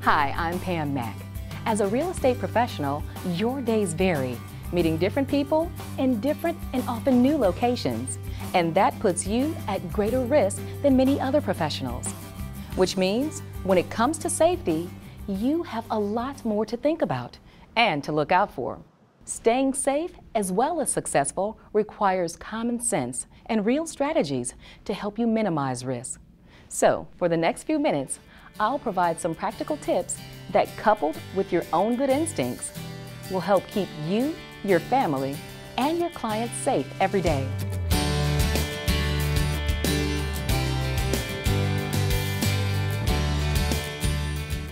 Hi, I'm Pam Mack. As a real estate professional, your days vary, meeting different people in different and often new locations, and that puts you at greater risk than many other professionals. Which means, when it comes to safety, you have a lot more to think about and to look out for. Staying safe as well as successful requires common sense and real strategies to help you minimize risk. So, for the next few minutes, I'll provide some practical tips that, coupled with your own good instincts, will help keep you, your family, and your clients safe every day.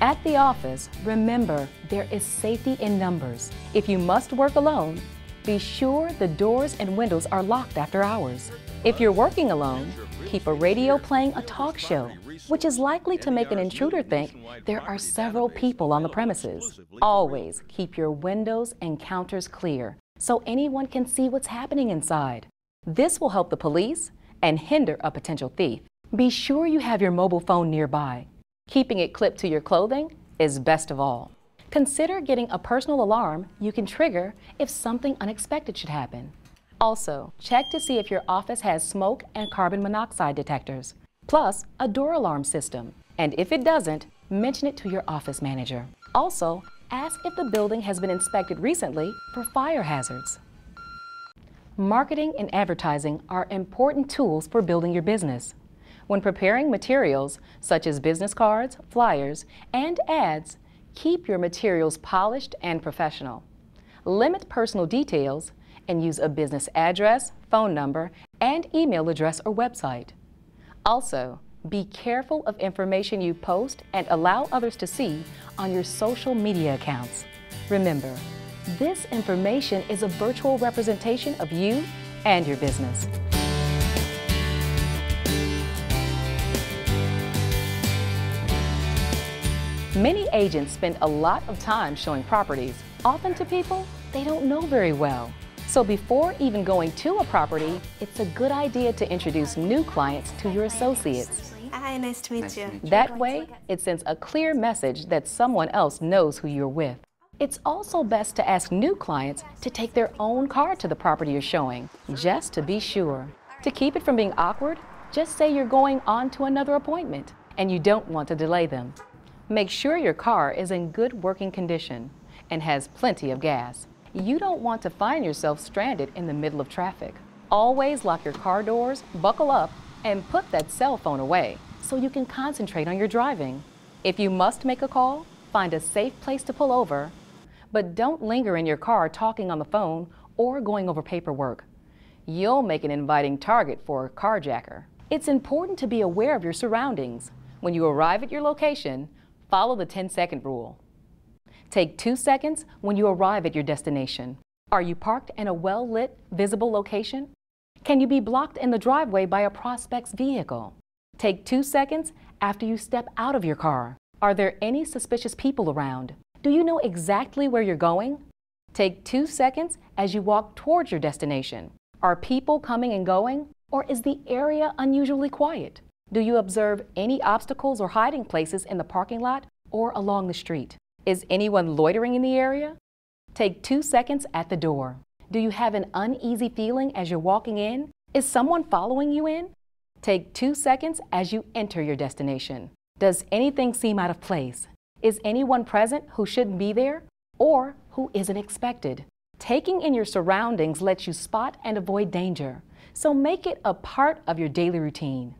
At the office, remember there is safety in numbers. If you must work alone, be sure the doors and windows are locked after hours. If you're working alone, keep a radio playing a talk show, which is likely to make an intruder think there are several people on the premises. Always keep your windows and counters clear so anyone can see what's happening inside. This will help the police and hinder a potential thief. Be sure you have your mobile phone nearby. Keeping it clipped to your clothing is best of all. Consider getting a personal alarm you can trigger if something unexpected should happen. Also, check to see if your office has smoke and carbon monoxide detectors, plus a door alarm system. And if it doesn't, mention it to your office manager. Also, ask if the building has been inspected recently for fire hazards. Marketing and advertising are important tools for building your business. When preparing materials such as business cards, flyers, and ads, keep your materials polished and professional. Limit personal details and use a business address, phone number, and email address or website. Also, be careful of information you post and allow others to see on your social media accounts. Remember, this information is a virtual representation of you and your business. Many agents spend a lot of time showing properties, often to people they don't know very well. So before even going to a property, it's a good idea to introduce new clients to your associates. Hi, nice to meet you. That way, it sends a clear message that someone else knows who you're with. It's also best to ask new clients to take their own car to the property you're showing, just to be sure. To keep it from being awkward, just say you're going on to another appointment and you don't want to delay them. Make sure your car is in good working condition and has plenty of gas. You don't want to find yourself stranded in the middle of traffic. Always lock your car doors, buckle up, and put that cell phone away so you can concentrate on your driving. If you must make a call, find a safe place to pull over, but don't linger in your car talking on the phone or going over paperwork. You'll make an inviting target for a carjacker. It's important to be aware of your surroundings. When you arrive at your location, follow the 10-second rule. Take 2 seconds when you arrive at your destination. Are you parked in a well-lit, visible location? Can you be blocked in the driveway by a prospect's vehicle? Take 2 seconds after you step out of your car. Are there any suspicious people around? Do you know exactly where you're going? Take 2 seconds as you walk towards your destination. Are people coming and going, or is the area unusually quiet? Do you observe any obstacles or hiding places in the parking lot or along the street? Is anyone loitering in the area? Take 2 seconds at the door. Do you have an uneasy feeling as you're walking in? Is someone following you in? Take 2 seconds as you enter your destination. Does anything seem out of place? Is anyone present who shouldn't be there or who isn't expected? Taking in your surroundings lets you spot and avoid danger, so make it a part of your daily routine.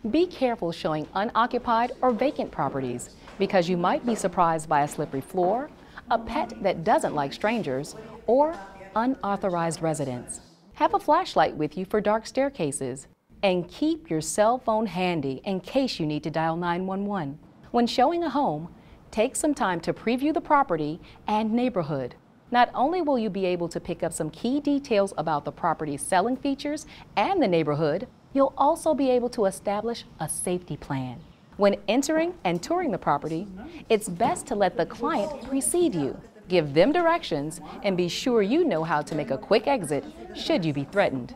Be careful showing unoccupied or vacant properties because you might be surprised by a slippery floor, a pet that doesn't like strangers, or unauthorized residents. Have a flashlight with you for dark staircases and keep your cell phone handy in case you need to dial 911. When showing a home, take some time to preview the property and neighborhood. Not only will you be able to pick up some key details about the property's selling features and the neighborhood, you'll also be able to establish a safety plan. When entering and touring the property, it's best to let the client precede you. Give them directions and be sure you know how to make a quick exit should you be threatened.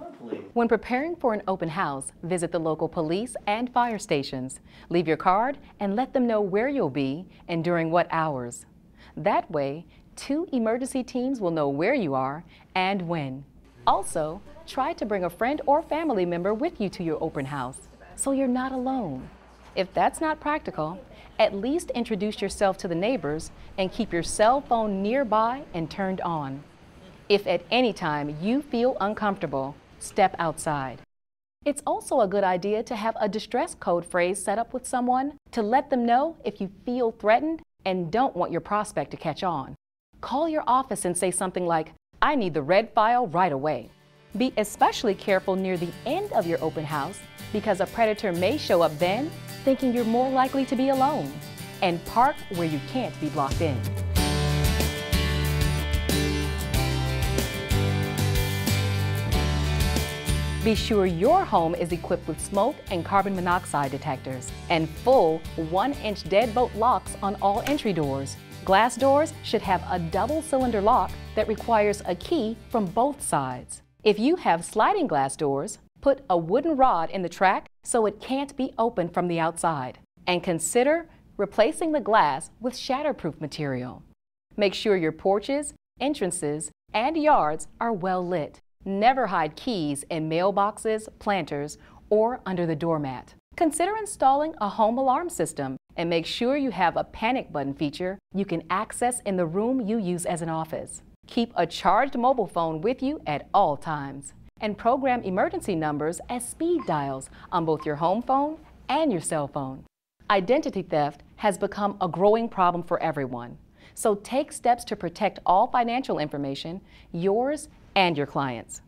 When preparing for an open house, visit the local police and fire stations. Leave your card and let them know where you'll be and during what hours. That way, 2 emergency teams will know where you are and when. Also, try to bring a friend or family member with you to your open house, so you're not alone. If that's not practical, at least introduce yourself to the neighbors and keep your cell phone nearby and turned on. If at any time you feel uncomfortable, step outside. It's also a good idea to have a distress code phrase set up with someone to let them know if you feel threatened and don't want your prospect to catch on. Call your office and say something like, "I need the red file right away." Be especially careful near the end of your open house because a predator may show up then, thinking you're more likely to be alone. And park where you can't be blocked in. Be sure your home is equipped with smoke and carbon monoxide detectors and full 1-inch deadbolt locks on all entry doors. Glass doors should have a double-cylinder lock that requires a key from both sides. If you have sliding glass doors, put a wooden rod in the track so it can't be opened from the outside. And consider replacing the glass with shatterproof material. Make sure your porches, entrances, and yards are well lit. Never hide keys in mailboxes, planters, or under the doormat. Consider installing a home alarm system and make sure you have a panic button feature you can access in the room you use as an office. Keep a charged mobile phone with you at all times and program emergency numbers as speed dials on both your home phone and your cell phone. Identity theft has become a growing problem for everyone, so take steps to protect all financial information, yours and your clients.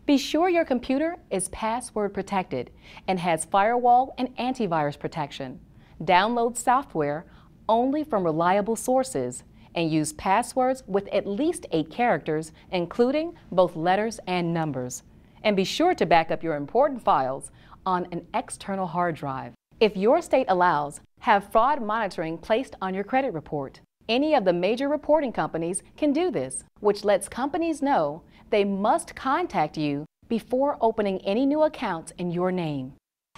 Be sure your computer is password protected and has firewall and antivirus protection. Download software only from reliable sources and use passwords with at least 8 characters, including both letters and numbers. And be sure to back up your important files on an external hard drive. If your state allows, have fraud monitoring placed on your credit report. Any of the major reporting companies can do this, which lets companies know they must contact you before opening any new accounts in your name.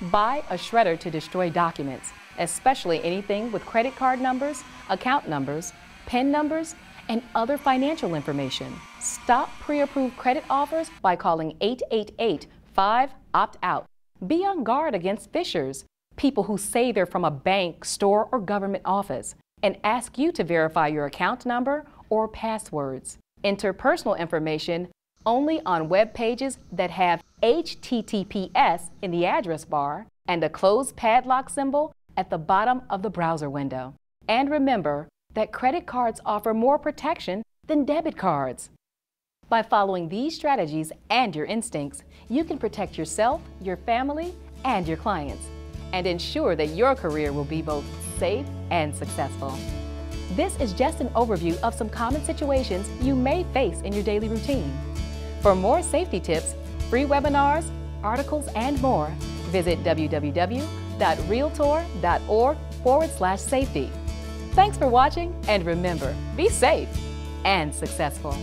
Buy a shredder to destroy documents, especially anything with credit card numbers, account numbers, PIN numbers, and other financial information. Stop pre-approved credit offers by calling 888-5-OPT-OUT. Be on guard against phishers, people who say they're from a bank, store, or government office, and ask you to verify your account number or passwords. Enter personal information only on web pages that have HTTPS in the address bar and a closed padlock symbol at the bottom of the browser window. And remember that credit cards offer more protection than debit cards. By following these strategies and your instincts, you can protect yourself, your family, and your clients, and ensure that your career will be both safe and successful. This is just an overview of some common situations you may face in your daily routine. For more safety tips, free webinars, articles, and more, visit www.realtor.org/safety. Thanks for watching, and remember, be safe and successful.